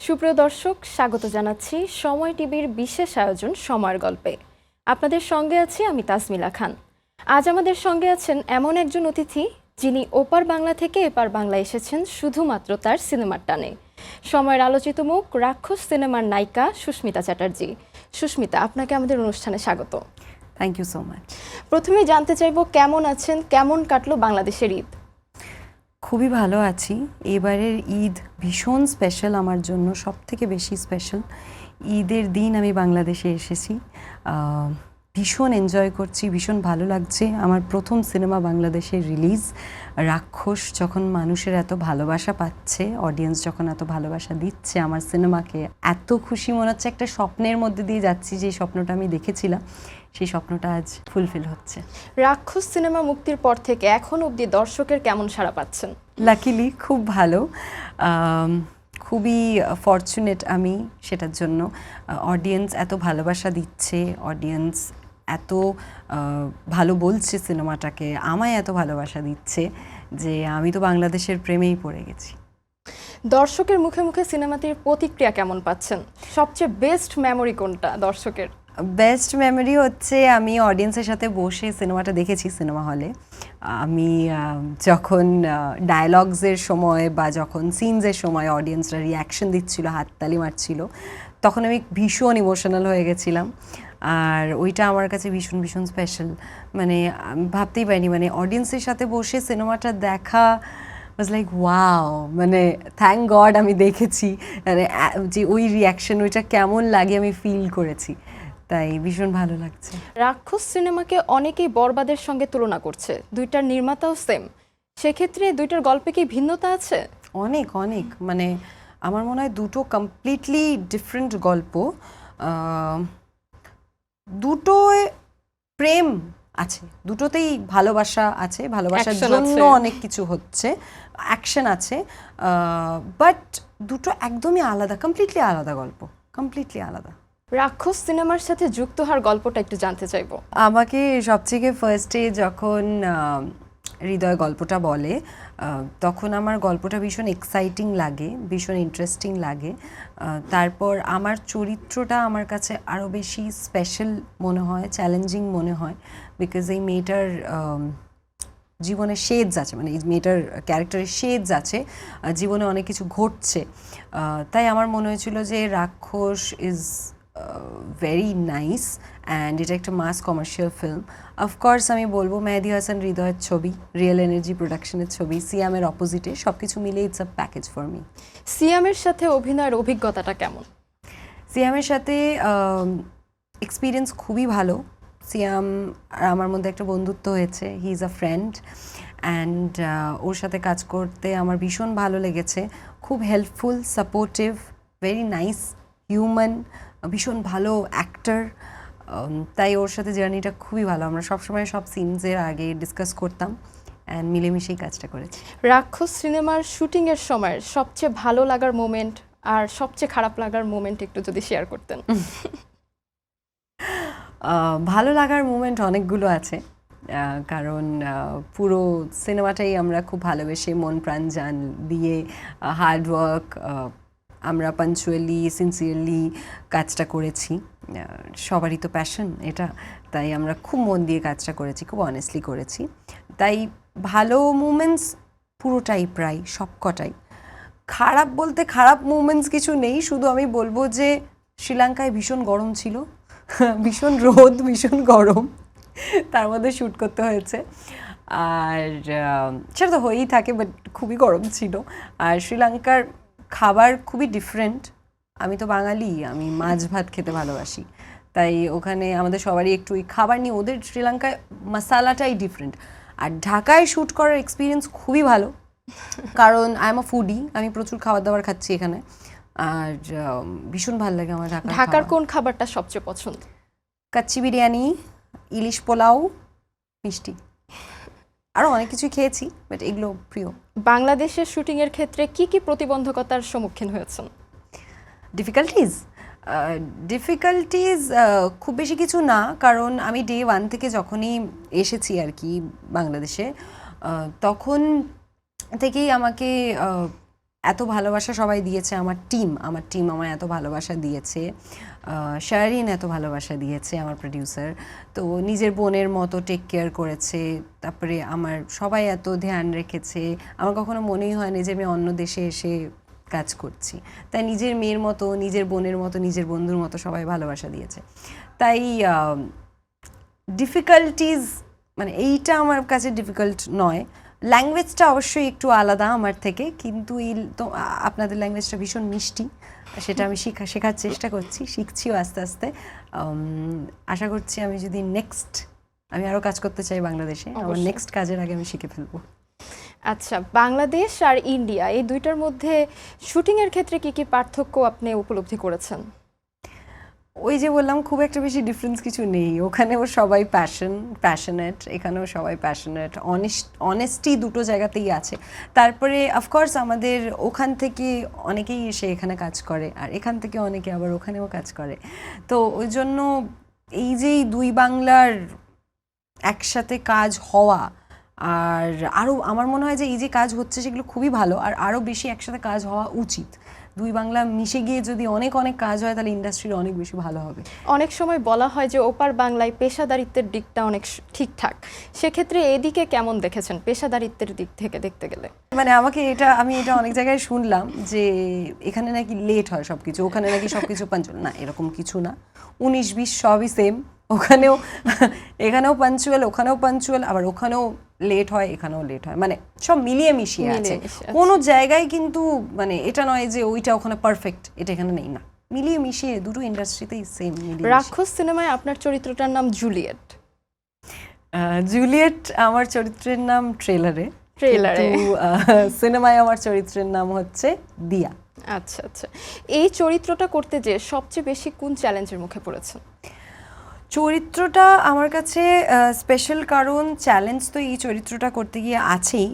সুপ্রিয় দর্শক, স্বাগত জানাচ্ছি সময় টিভির বিশেষ আয়োজন সময়ের গল্পে। আপনাদের সঙ্গে আছি আমি তাসমিলা খান। আজ আমাদের সঙ্গে আছেন এমন একজন অতিথি যিনি ওপার বাংলা থেকে এপার বাংলা এসেছেন শুধুমাত্র তার সিনেমার টানে। সময়ের আলোচিত মুখ রাক্ষস সিনেমার নায়িকা সুস্মিতা চ্যাটার্জি। সুস্মিতা, আপনাকে আমাদের অনুষ্ঠানে স্বাগত। Thank you so much. প্রথমে জানতে চাইবো কেমন আছেন, কেমন কাটলো বাংলাদেশের ঈদ? খুবই ভালো আছি। এবারের ঈদ ভীষণ স্পেশাল আমার জন্য, সব থেকে বেশি স্পেশাল। ঈদের দিন আমি বাংলাদেশে এসেছি, ভীষণ এনজয় করছি, ভীষণ ভালো লাগছে। আমার প্রথম সিনেমা বাংলাদেশে রিলিজ, রাক্ষস যখন মানুষের এত ভালোবাসা পাচ্ছে, অডিয়েন্স যখন এত ভালোবাসা দিচ্ছে আমার সিনেমাকে, এত খুশি মনে হচ্ছে একটা স্বপ্নের মধ্যে দিয়ে যাচ্ছি। যে স্বপ্নটা আমি দেখেছিলাম সেই স্বপ্নটা আজ ফুলফিল হচ্ছে। রাক্ষস সিনেমা মুক্তির পর থেকে এখন অবধি দর্শকের কেমন সাড়া পাচ্ছেন? লাকিলি খুব ভালো, খুবই ফরচুনেট আমি সেটার জন্য। অডিয়েন্স এত ভালোবাসা দিচ্ছে, অডিয়েন্স এত ভালো বলছে সিনেমাটাকে, আমায় এত ভালোবাসা দিচ্ছে যে আমি তো বাংলাদেশের প্রেমেই পড়ে গেছি। দর্শকের মুখে মুখে সিনেমাটির প্রতিক্রিয়া কেমন পাচ্ছেন? সবচেয়ে বেস্ট মেমোরি কোনটা দর্শকের? বেস্ট মেমোরি হচ্ছে আমি অডিয়েন্সের সাথে বসে সিনেমাটা দেখেছি সিনেমা হলে। আমি যখন ডায়ালগসের সময় বা যখন সিনসের সময় অডিয়েন্সরা রিয়াকশন দিচ্ছিল, হাততালি মারছিল, তখন আমি ভীষণ ইমোশনাল হয়ে গেছিলাম। আর ওইটা আমার কাছে ভীষণ ভীষণ স্পেশাল। মানে আমি ভাবতেই পারিনি, মানে অডিয়েন্সের সাথে বসে সিনেমাটা দেখা ওয়াজ লাইক ওয়াও, মানে থ্যাংক গড আমি দেখেছি। মানে যে ওই রিয়াকশন ওইটা কেমন লাগে আমি ফিল করেছি, তাই ভীষণ ভালো লাগছে। রাক্ষস সিনেমাকে অনেকেই বরবাদের সঙ্গে তুলনা করছে, দুইটার নির্মাতাও সেম। সেক্ষেত্রে দুইটার গল্পে কি ভিন্নতা আছে? অনেক অনেক, মানে আমার মনে হয় দুটো কমপ্লিটলি ডিফারেন্ট গল্প। দুটোয় প্রেম আছে, দুটোতেই ভালোবাসা আছে, ভালোবাসার জন্য অনেক কিছু হচ্ছে, অ্যাকশন আছে, বাট দুটো একদমই আলাদা, কমপ্লিটলি আলাদা গল্প, কমপ্লিটলি আলাদা। রাক্ষস সিনেমার সাথে যুক্ত হওয়ার গল্পটা একটু জানতে চাইবো। আমাকে সবথেকে ফার্স্টে যখন হৃদয় গল্পটা বলে, তখন আমার গল্পটা ভীষণ এক্সাইটিং লাগে, ভীষণ ইন্টারেস্টিং লাগে। তারপর আমার চরিত্রটা আমার কাছে আরও বেশি স্পেশাল মনে হয়, চ্যালেঞ্জিং মনে হয়, বিকজ এই মেয়েটার জীবনে শেডস আছে, মানে এই মেয়েটার ক্যারেক্টারের শেডস আছে, জীবনে অনেক কিছু ঘটছে। তাই আমার মনে হয়েছিল যে রাক্ষস ইজ ভেরি নাইস অ্যান্ড এটা একটা মাস কমার্শিয়াল ফিল্ম। অফকোর্স আমি বলবো মেহেদী হাসান হৃদয়ের ছবি, রিয়েল এনার্জি প্রোডাকশনের ছবি, সিয়ামের অপোজিটে, সব কিছু মিলে it's a package for me. সিয়ামের সাথে অভিনয়ের অভিজ্ঞতাটা কেমন? সিয়ামের সাথে এক্সপিরিয়েন্স খুবই ভালো। সিয়াম আর আমার মধ্যে একটা বন্ধুত্ব হয়েছে, he is a friend, and ওর সাথে কাজ করতে আমার ভীষণ ভালো লেগেছে। খুব helpful, supportive, very nice human, ভীষণ ভালো অ্যাক্টর। তাই ওর সাথে জার্নিটা খুবই ভালো। আমরা সবসময় সব সিনসের আগে ডিসকাস করতাম অ্যান্ড মিলেমিশেই কাজটা করেছি। রাক্ষস সিনেমার শুটিংয়ের সময় সবচেয়ে ভালো লাগার মোমেন্ট আর সবচেয়ে খারাপ লাগার মোমেন্ট একটু যদি শেয়ার করতেন। ভালো লাগার মোমেন্ট অনেকগুলো আছে, কারণ পুরো সিনেমাটাই আমরা খুব ভালোবেসে মন প্রাণ জান দিয়ে হার্ডওয়ার্ক, আমরা পাঞ্চুয়ালি সিনসিয়ারলি কাজটা করেছি। সবারই তো প্যাশন এটা, তাই আমরা খুব মন দিয়ে কাজটা করেছি, খুব অনেস্টলি করেছি। তাই ভালো মুমেন্টস পুরোটাই, প্রায় সবকটাই। খারাপ বলতে খারাপ মুমেন্টস কিছু নেই, শুধু আমি বলবো যে শ্রীলঙ্কায় ভীষণ গরম ছিল, ভীষণ রোদ, ভীষণ গরম, তার মধ্যে শ্যুট করতে হয়েছে। আর সেটা তো হয়েই থাকে, বাট খুবই গরম ছিল। আর শ্রীলঙ্কার খাবার খুবই ডিফারেন্ট। আমি তো বাঙালি, আমি মাছ ভাত খেতে ভালোবাসি, তাই ওখানে আমাদের সবারই একটু ওই খাবার নিয়ে, ওদের শ্রীলঙ্কায় মশালাটাই ডিফারেন্ট। আর ঢাকায় শ্যুট করার এক্সপিরিয়েন্স খুবই ভালো, কারণ আই এম আ ফুডি, আমি প্রচুর খাবার দাবার খাচ্ছি এখানে, আর ভীষণ ভালো লাগে আমার ঢাকার কোন খাবারটা সবচেয়ে পছন্দ? কাচ্চি বিরিয়ানি, ইলিশ পোলাও, মিষ্টি, আরও অনেক কিছুই খেয়েছি, বাট এগুলো প্রিয়। বাংলাদেশের শুটিংয়ের ক্ষেত্রে কি কি প্রতিবন্ধকতার সম্মুখীন হয়েছেন? ডিফিকাল্টিজ খুব বেশি কিছু না, কারণ আমি ডে 1 থেকে যখনই এসেছি আর কি বাংলাদেশে, তখন থেকেই আমাকে এত ভালোবাসা সবাই দিয়েছে, আমার টিম আমায় এত ভালোবাসা দিয়েছে, শাহরিন এত ভালোবাসা দিয়েছে আমার প্রোডিউসার, তো নিজের বোনের মতো টেক কেয়ার করেছে, তারপরে আমার সবাই এত ধ্যান রেখেছে, আমার কখনো মনেই হয়নি যে আমি অন্য দেশে এসে কাজ করছি, তাই নিজের মেয়ের মতো, নিজের বোনের মতো, নিজের বন্ধুর মতো সবাই ভালোবাসা দিয়েছে। তাই ডিফিকাল্টিজ মানে এইটা আমার কাছে ডিফিকাল্ট নয়। ল্যাঙ্গুয়েজটা অবশ্যই একটু আলাদা আমার থেকে, কিন্তু এই তো আপনাদের ল্যাঙ্গুয়েজটা ভীষণ মিষ্টি, সেটা আমি শেখার চেষ্টা করছি, শিখছিও আস্তে আস্তে। আশা করছি আমি যদি আমি আরও কাজ করতে চাই বাংলাদেশে, আমার নেক্সট কাজের আগে আমি শিখে ফেলবো। আচ্ছা, বাংলাদেশ আর ইন্ডিয়া এই দুইটার মধ্যে শুটিংয়ের ক্ষেত্রে কি কি পার্থক্য আপনি উপলব্ধি করেছেন? ওই যে বললাম, খুব একটা বেশি ডিফারেন্স কিছু নেই। ওখানেও সবাই প্যাশনেট, এখানেও সবাই প্যাশনেট, অনেস্টি দুটো জায়গাতেই আছে। তারপরে অফকোর্স আমাদের ওখান থেকে অনেকেই এসে এখানে কাজ করে, আর এখান থেকে অনেকে আবার ওখানেও কাজ করে। তো ওই জন্য এই যে দুই বাংলার একসাথে কাজ হওয়া, আর আরও আমার মনে হয় যে এই যে কাজ হচ্ছে সেগুলো খুবই ভালো, আর আরও বেশি একসাথে কাজ হওয়া উচিত। দুই বাংলা মিশে গিয়ে যদি অনেক কাজ হয় তাহলে ইন্ডাস্ট্রির অনেক বেশি ভালো হবে। অনেক সময় বলা হয় যে ওপার বাংলায় পেশাদারিত্বের দিকটা অনেক ঠিকঠাক, সেক্ষেত্রে এদিকে কেমন দেখেছেন পেশাদারিত্বের দিক থেকে দেখতে গেলে? মানে আমি এটা অনেক জায়গায় শুনলাম যে এখানে নাকি লেট হয় সবকিছু, ওখানে নাকি সবকিছু পাঞ্চুয়াল। না, এরকম কিছু না, 19-20 সবই সেম। এখানেও পাঞ্চুয়াল, ওখানেও পাঞ্চুয়াল, আবার ওখানেও লেট হয়, এখানেও লেট হয়, মানে সব মিলিয়ে মিশিয়ে আছে। কোনো জায়গায় কিন্তু মানে এটা নয় যে ওইটা ওখানে পারফেক্ট, এটা এখানে নেই, না, মিলিয়ে মিশিয়ে দুটো ইন্ডাস্ট্রিতেই সেম। রাক্ষস সিনেমায় আপনার চরিত্রটার নাম জুলিয়েট। জুলিয়েট আমার চরিত্রের নাম ট্রেলারে, সিনেমায় আমার চরিত্রের নাম হচ্ছে দিয়া। আচ্ছা আচ্ছা, এই চরিত্রটা করতে যে সবচেয়ে বেশি কোন চ্যালেঞ্জের মুখে পড়েছেন? চরিত্রটা আমার কাছে স্পেশাল, কারণ চ্যালেঞ্জ তো এই চরিত্রটা করতে গিয়ে আছেই,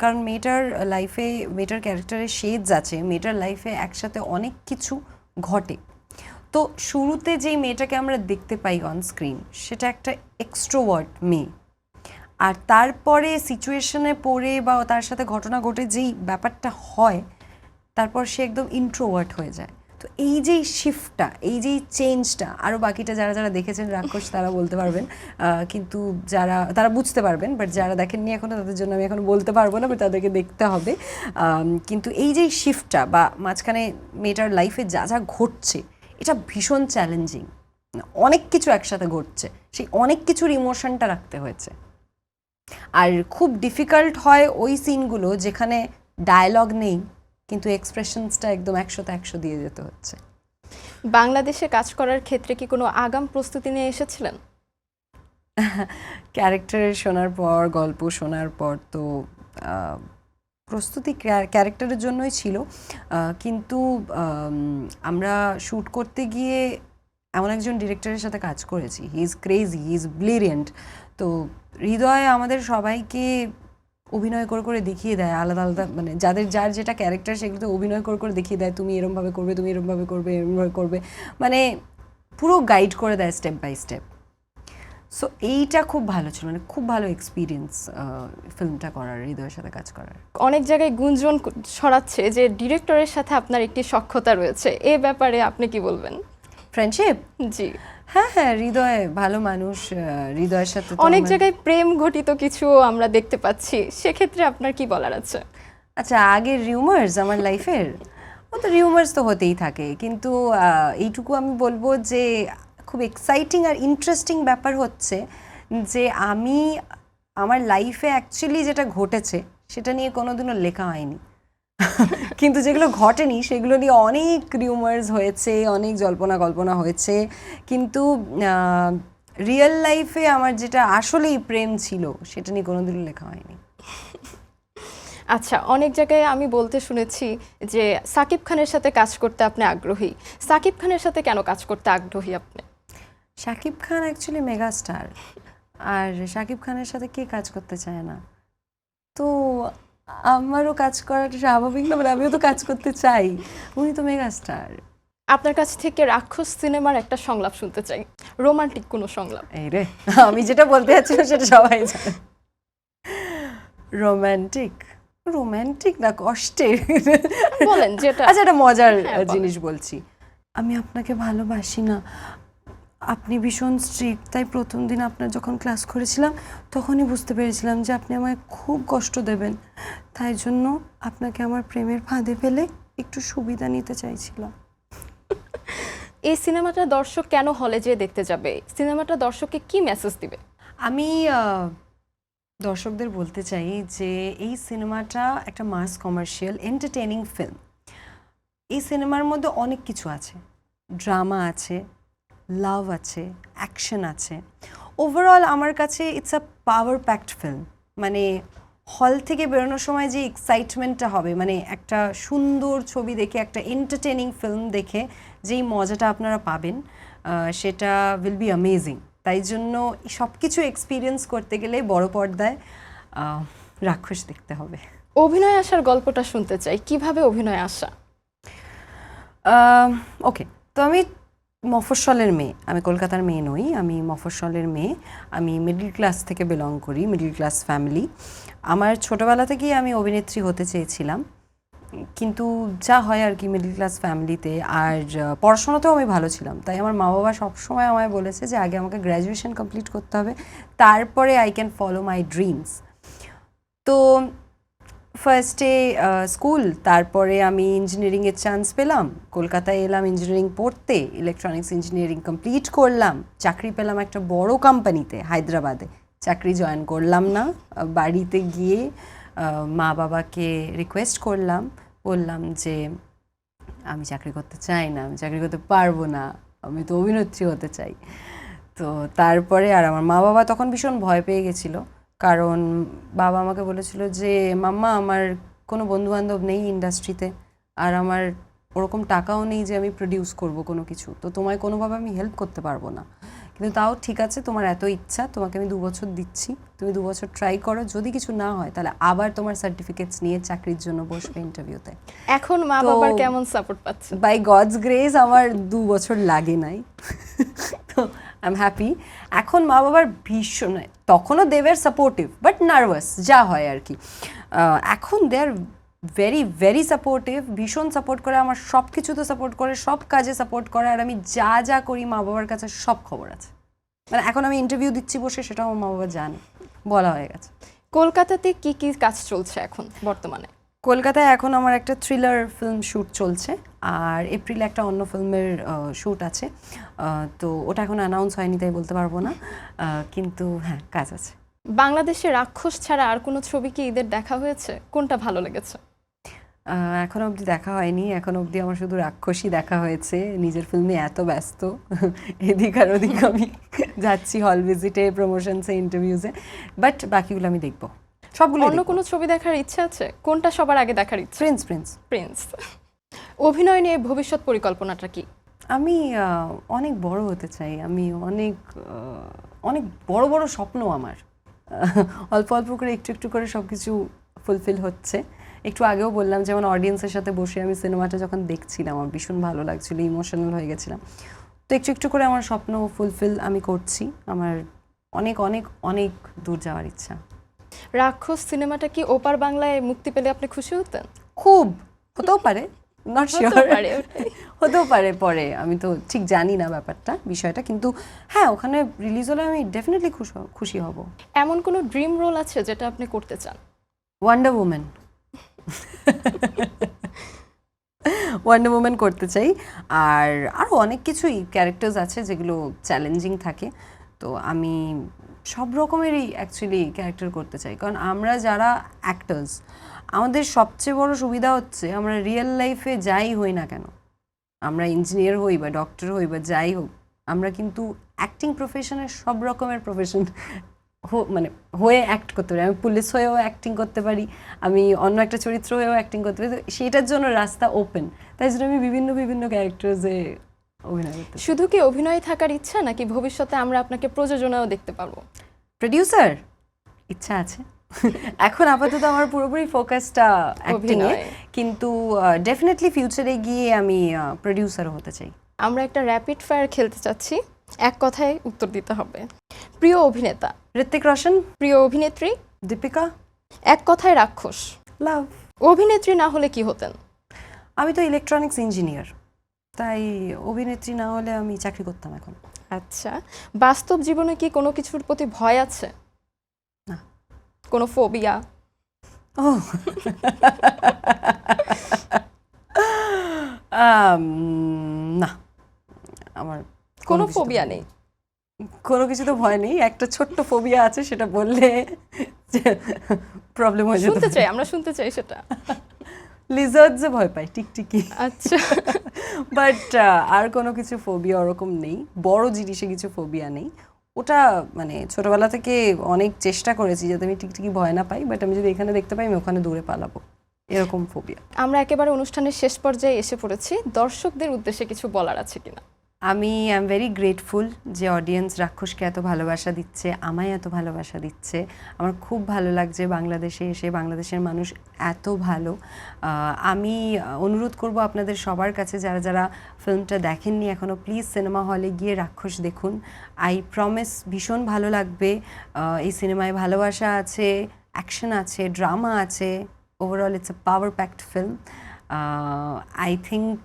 কারণ মেয়েটার ক্যারেক্টারে শেডস আছে, মেয়েটার লাইফে একসাথে অনেক কিছু ঘটে। তো শুরুতে যেই মেয়েটাকে আমরা দেখতে পাই অন স্ক্রিন, সেটা একটা এক্সট্রোভার্ট মেয়ে, আর তারপরে সিচুয়েশনে পড়ে বা তার সাথে ঘটনা ঘটে যেই ব্যাপারটা হয়, তারপর সে একদম ইন্ট্রোভার্ট হয়ে যায়। তো এই যে শিফটটা, এই যে চেঞ্জটা, আরও বাকিটা যারা দেখেছেন রাক্ষস তারা বলতে পারবেন, কিন্তু তারা বুঝতে পারবেন, বাট যারা দেখেননি এখনও তাদের জন্য আমি এখন বলতে পারবো না, বাট তাদেরকে দেখতে হবে। কিন্তু এই যে শিফটটা বা মাঝখানে মেয়েটার লাইফে যা যা ঘটছে, এটা ভীষণ চ্যালেঞ্জিং, অনেক কিছু একসাথে ঘটছে, সেই অনেক কিছুর ইমোশনটা রাখতে হয়েছে। আর খুব ডিফিকাল্ট হয় ওই সিনগুলো যেখানে ডায়লগ নেই, কিন্তু এক্সপ্রেশনসটা একদম 100-100 দিয়ে যেতে হচ্ছে। বাংলাদেশে কাজ করার ক্ষেত্রে কি কোনো আগাম প্রস্তুতি নিয়ে এসেছিলেন? ক্যারেক্টারের শোনার পর, গল্প শোনার পর তো প্রস্তুতি ক্যারেক্টারের জন্যই ছিল, কিন্তু আমরা শ্যুট করতে গিয়ে এমন একজন ডিরেক্টরের সাথে কাজ করেছি, he is crazy, he is brilliant. তো হৃদয় আমাদের সবাইকে অভিনয় করে দেখিয়ে দেয় আলাদা আলাদা, মানে যার যেটা ক্যারেক্টার সেগুলোতে অভিনয় করে দেখিয়ে দেয়, তুমি এরমভাবে করবে, তুমি এরমভাবে করবে, এরমভাবে করবে, মানে পুরো গাইড করে দেয় স্টেপ বাই স্টেপ। সো এইটা খুব ভালো ছিল, মানে খুব ভালো এক্সপিরিয়েন্স ফিল্মটা করার, হৃদয়ের সাথে কাজ করার। অনেক জায়গায় গুঞ্জন ছড়াচ্ছে যে ডিরেক্টরের সাথে আপনার একটি সখ্যতা রয়েছে, এ ব্যাপারে আপনি কি বলবেন? ফ্রেন্ডশিপ? জি, হ্যাঁ, হৃদয় ভালো মানুষ, হৃদয়ের সাথে অনেক জায়গায় প্রেম ঘটিত কিছু আমরা দেখতে পাচ্ছি, সেক্ষেত্রে আপনার কি বলার আছে? আচ্ছা, আগের রিউমার্স আমার লাইফের, ও তো রিউমার্স তো হতেই থাকে, কিন্তু এইটুকু আমি বলবো যে খুব এক্সাইটিং আর ইন্টারেস্টিং ব্যাপার হচ্ছে যে আমার লাইফে অ্যাকচুয়ালি যেটা ঘটেছে সেটা নিয়ে কোনোদিনও লেখা হয়নি, কিন্তু যেগুলো ঘটেনি সেগুলো নিয়ে অনেক রিউমার্স হয়েছে, অনেক কল্পনা হয়েছে, কিন্তু রিয়েল লাইফে আমার যেটা আসলেই প্রেম ছিল সেটা নিয়ে কোনোদিনও লেখা হয়নি। আচ্ছা, অনেক জায়গায় আমি বলতে শুনেছি যে সাকিব খানের সাথে কাজ করতে আপনি আগ্রহী, সাকিব খানের সাথে কেন কাজ করতে আগ্রহী আপনি? শাকিব খান অ্যাকচুয়ালি মেগাস্টার, আর শাকিব খানের সাথে কে কাজ করতে চায় না? তো আমারও কাজ করাটা স্বাভাবিক না, মানে আমিও তো কাজ করতে চাই, উনি তো মেগাস্টার। আপনার কাছ থেকে রাক্ষস সিনেমার একটা সংলাপ শুনতে চাই, রোমান্টিক কোনো সংলাপ। এই রে, আমি যেটা বলতে যাচ্ছিলাম সেটা সবাই জানে। রোমান্টিক রোমান্টিক না কষ্টের? বলেন যেটা। আচ্ছা, একটা মজার হ্যাঁ, বলেন। জিনিস বলছি। আমি আপনাকে ভালোবাসি না, আপনি ভীষণ স্ট্রিক্ট, তাই প্রথম দিন আপনার যখন ক্লাস করেছিলাম তখনই বুঝতে পেরেছিলাম যে আপনি আমায় খুব কষ্ট দেবেন, তাই জন্য আপনাকে আমার প্রেমের ফাঁদে ফেলে একটু সুবিধা নিতে চাইছিলাম। এই সিনেমাটা দর্শক কেন হলে যেয়ে দেখতে যাবে? সিনেমাটা দর্শককে কি মেসেজ দিবে? আমি দর্শকদের বলতে চাই যে এই সিনেমাটা একটা মাস কমার্শিয়াল এন্টারটেইনিং ফিল্ম। এই সিনেমার মধ্যে অনেক কিছু আছে, ড্রামা আছে, লাভ আছে, অ্যাকশন আছে। ওভারঅল আমার কাছে it's a power packed film. মানে হল থেকে বেরোনোর সময় যে এক্সাইটমেন্টটা হবে, মানে একটা সুন্দর ছবি দেখে, একটা এন্টারটেইনিং ফিল্ম দেখে যেই মজাটা আপনারা পাবেন, সেটা উইল বি অ্যামেজিং। তাই জন্য সব কিছু এক্সপিরিয়েন্স করতে গেলে বড় পর্দায় রাক্ষস দেখতে হবে। অভিনয় আসার গল্পটা শুনতে চাই, কিভাবে অভিনয় আসা? ওকে, তো আমি মফস্বলের মেয়ে, আমি কলকাতার মেয়ে নই, আমি মফস্বলের মেয়ে। আমি মিডল ক্লাস থেকে বিলং করি, মিডল ক্লাস ফ্যামিলি। আমার ছোটোবেলা থেকেই আমি অভিনেত্রী হতে চেয়েছিলাম, কিন্তু যা হয় আর কি মিডল ক্লাস ফ্যামিলিতে। আর পড়াশোনাতেও আমি ভালো ছিলাম, তাই আমার মা বাবা সবসময় আমায় বলেছে যে আগে আমাকে গ্র্যাজুয়েশন কমপ্লিট করতে হবে, তারপরে I can follow my dreams. তো ফার্স্টে স্কুল, তারপরে আমি ইঞ্জিনিয়ারিংয়ের চান্স পেলাম, কলকাতায় এলাম ইঞ্জিনিয়ারিং পড়তে, ইলেকট্রনিক্স ইঞ্জিনিয়ারিং কমপ্লিট করলাম, চাকরি পেলাম একটা বড় কোম্পানিতে হায়দ্রাবাদে। চাকরি জয়েন করলাম না, বাড়িতে গিয়ে মা বাবাকে রিকোয়েস্ট করলাম, বললাম যে আমি চাকরি করতে চাই না, আমি চাকরি করতে পারবো না, আমি তো অভিনেত্রী হতে চাই। তো তারপরে আর আমার মা বাবা তখন ভীষণ ভয় পেয়ে গেছিলো, কারণ বাবা আমাকে বলেছিল যে মাম্মা আমার কোনো বন্ধুবান্ধব নেই ইন্ডাস্ট্রিতে, আর আমার ওরকম টাকাও নেই যে আমি প্রডিউস করব কোনো কিছু, তো তোমায় কোনোভাবে আমি হেল্প করতে পারবো না। কিন্তু তাও ঠিক আছে, তোমার এত ইচ্ছা, তোমাকে আমি 2 বছর দিচ্ছি, তুমি 2 বছর ট্রাই করো, যদি কিছু না হয় তাহলে আবার তোমার সার্টিফিকেটস নিয়ে চাকরির জন্য বসবে ইন্টারভিউতে। এখন মা বাবার কেমন সাপোর্ট পাচ্ছেন? বাই গডস গ্রেস আমার 2 বছর লাগে নাই, তো আই এম হ্যাপি। এখন মা বাবার ভীষণ, তখনও they were supportive but nervous, যা হয় আর কি। এখন they are very very supportive, ভীষণ সাপোর্ট করে, আমার সব কিছুতে সাপোর্ট করে, সব কাজে সাপোর্ট করে, আর আমি যা যা করি মা বাবার কাছে সব খবর আছে। মানে এখন আমি ইন্টারভিউ দিচ্ছি বসে, সেটাও আমার মা বাবা জানে, বলা হয়ে গেছে। কলকাতাতে কি কি কাজ চলছে এখন বর্তমানে? কলকাতায় এখন আমার একটা থ্রিলার ফিল্ম শ্যুট চলছে, আর এপ্রিলে একটা অন্য ফিল্মের শ্যুট আছে। তো ওটা এখন অ্যানাউন্স হয়নি তাই বলতে পারবো না, কিন্তু হ্যাঁ কাজ আছে। বাংলাদেশে রাক্ষস ছাড়া আর কোনো ছবি কি ঈদের দেখা হয়েছে? কোনটা ভালো লেগেছে? এখনো অবধি দেখা হয়নি, এখনো অবধি আমার শুধু রাক্ষসী দেখা হয়েছে। নিজের ফিল্মে এত ব্যস্ত, এদিক আর ওদিক আমি যাচ্ছি হল ভিজিটে, প্রমোশনসে, ইন্টারভিউসে, বাট বাকিগুলো আমি দেখবো, সবগুলো। অন্য কোনো ছবি দেখার ইচ্ছা আছে? কোনটা সবার আগে দেখার ইচ্ছা? Prince Prince Prince. অভিনয় নিয়ে ভবিষ্যৎ পরিকল্পনাটা কি? আমি অনেক বড় হতে চাই, আমি অনেক অনেক বড় বড় স্বপ্ন আমার। অল্প অল্প করে একটু একটু করে সব কিছু ফুলফিল হচ্ছে। একটু আগেও বললাম, যেমন অডিয়েন্সের সাথে বসে আমি সিনেমাটা যখন দেখছিলাম আমার ভীষণ ভালো লাগছিলো, ইমোশনাল হয়ে গেছিলাম। তো একটু একটু করে আমার স্বপ্ন ফুলফিল আমি করছি। আমার অনেক অনেক অনেক দূর যাওয়ার ইচ্ছা। রাক্ষস সিনেমাটা কি ওপার বাংলায় মুক্তি পেলে আপনি খুশি হতেন? খুব, হতেও পারে, নট শিওর, ওটাই। হতেও পারে পরে, আমি তো ঠিক জানি না ব্যাপারটা, বিষয়টা, কিন্তু হ্যাঁ ওখানে রিলিজ হলে আমি ডেফিনেটলি খুশি হব। এমন কোনো ড্রিম রোল আছে যেটা আপনি করতে চান? ওয়ান্ডার উম্যান, ওয়ান্ডার উম্যান করতে চাই। আর আরও অনেক কিছুই ক্যারেক্টার্স আছে যেগুলো চ্যালেঞ্জিং থাকে, তো আমি সব রকমেরই অ্যাকচুয়ালি ক্যারেক্টার করতে চাই। কারণ আমরা যারা অ্যাক্টার্স, আমাদের সবচেয়ে বড় সুবিধা হচ্ছে আমরা রিয়েল লাইফে যাই হই না কেন, আমরা ইঞ্জিনিয়ার হই বা ডক্টর হই বা যাই হোক, আমরা কিন্তু অ্যাক্টিং প্রফেশনের সব রকমের প্রফেশন মানে হয়ে অ্যাক্ট করতে পারি। আমি পুলিশ হয়েও অ্যাক্টিং করতে পারি, আমি অন্য একটা চরিত্র হয়েও অ্যাক্টিং করতে পারি, তো সেটার জন্য রাস্তা ওপেন। তাই জন্য আমি বিভিন্ন বিভিন্ন ক্যারেক্টার্সে অভিনয় করতে। শুধু কি অভিনয় থাকার ইচ্ছা, নাকি ভবিষ্যতে আমরা আপনাকে প্রযোজনাও দেখতে পারবো? প্রডিউসার ইচ্ছা আছে, এখন আপাতত আমার পুরোপুরি ফোকাসটা অ্যাক্টিংয়ে, কিন্তু ডেফিনেটলি ফিউচারে গিয়ে আমি প্রডিউসারও হতে চাই। আমরা একটা র্যাপিড ফায়ার খেলতে চাচ্ছি, এক কথায় উত্তর দিতে হবে। প্রিয় অভিনেতা? ঋত্বিক রোশন। প্রিয় অভিনেত্রী? দীপিকা। এক কথায় রাক্ষস? লাভ। অভিনেত্রী না হলে কি হতেন? আমি তো ইলেকট্রনিক্স ইঞ্জিনিয়ার, তাই অভিনেত্রী না হলে আমি চাকরি করতাম এখন। আচ্ছা, বাস্তব জীবনে কি কোনো কিছুর প্রতি ভয় আছে? না। কোনো ফোবিয়া? ও না, আমার কোনো কিছুতে ফোবিয়া ভয় নেই? কোনো কিছু তো ভয় নেই, একটা ছোট্ট ফোবিয়া আছে, সেটা বললে প্রবলেম হয়ে যেতে শুনতে পারে। চাই, আমরা শুনতে চাই সেটা। লিজার্ডসে ভয় পাই, টিকটিকি। আচ্ছা, বাট আর কোনো কিছু ফোবিয়া ওরকম নেই, বড় জিনিসে কিছু ফোবিয়া নেই। ওটা মানে ছোটবেলা থেকে অনেক চেষ্টা করেছি যাতে আমি টিকটিকি ভয় না পাই, বাট আমি যদি এখানে দেখতে পাই আমি ওখানে দূরে পালাবো, এরকম ফোবিয়া। আমরা একেবারে অনুষ্ঠানের শেষ পর্যায়ে এসে পড়েছি। দর্শকদের উদ্দেশ্যে কিছু বলার আছে কিনা? আমি আই এম ভেরি গ্রেটফুল যে অডিয়েন্স রাক্ষসকে এত ভালোবাসা দিচ্ছে, আমায় এত ভালোবাসা দিচ্ছে। আমার খুব ভালো লাগছে বাংলাদেশে এসে, বাংলাদেশের মানুষ এত ভালো। আমি অনুরোধ করব আপনাদের সবার কাছে, যারা যারা ফিল্মটা দেখেননি এখনও, প্লিজ সিনেমা হলে গিয়ে রাক্ষস দেখুন। আই প্রমিস ভীষণ ভালো লাগবে। এই সিনেমায় ভালোবাসা আছে, অ্যাকশন আছে, ড্রামা আছে। Overall it's a power packed film. I think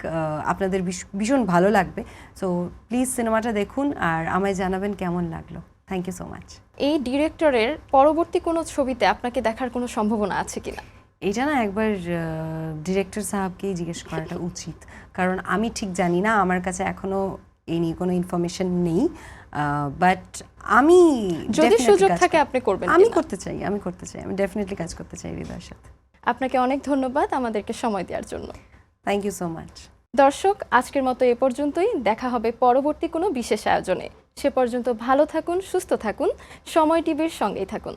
আপনাদের ভীষণ ভালো লাগবে। সো প্লিজ সিনেমাটা দেখুন আর আমায় জানাবেন কেমন লাগলো। Thank you so much. এই ডিরেক্টরের পরবর্তী কোনো ছবিতে আপনাকে দেখার কোনো সম্ভাবনা আছে কিনা? এইটা না একবার ডিরেক্টর সাহেবকেই জিজ্ঞেস করাটা উচিত, কারণ আমি ঠিক জানি না, আমার কাছে এখনও এই নিয়ে কোনো ইনফরমেশন নেই। বাট আমি যদি definitely সুযোগ কাজ থাকে করব। আপনি করবেন আমি কিনা? করতে চাই, আমি ডেফিনেটলি কাজ করতে চাই হৃদয়ের সাথে। আপনাকে অনেক ধন্যবাদ আমাদেরকে সময় দেওয়ার জন্য। Thank you so much. দর্শক, আজকের মতো এ পর্যন্তই। দেখা হবে পরবর্তী কোনো বিশেষ আয়োজনে। সে পর্যন্ত ভালো থাকুন, সুস্থ থাকুন, সময় টিভির সঙ্গেই থাকুন।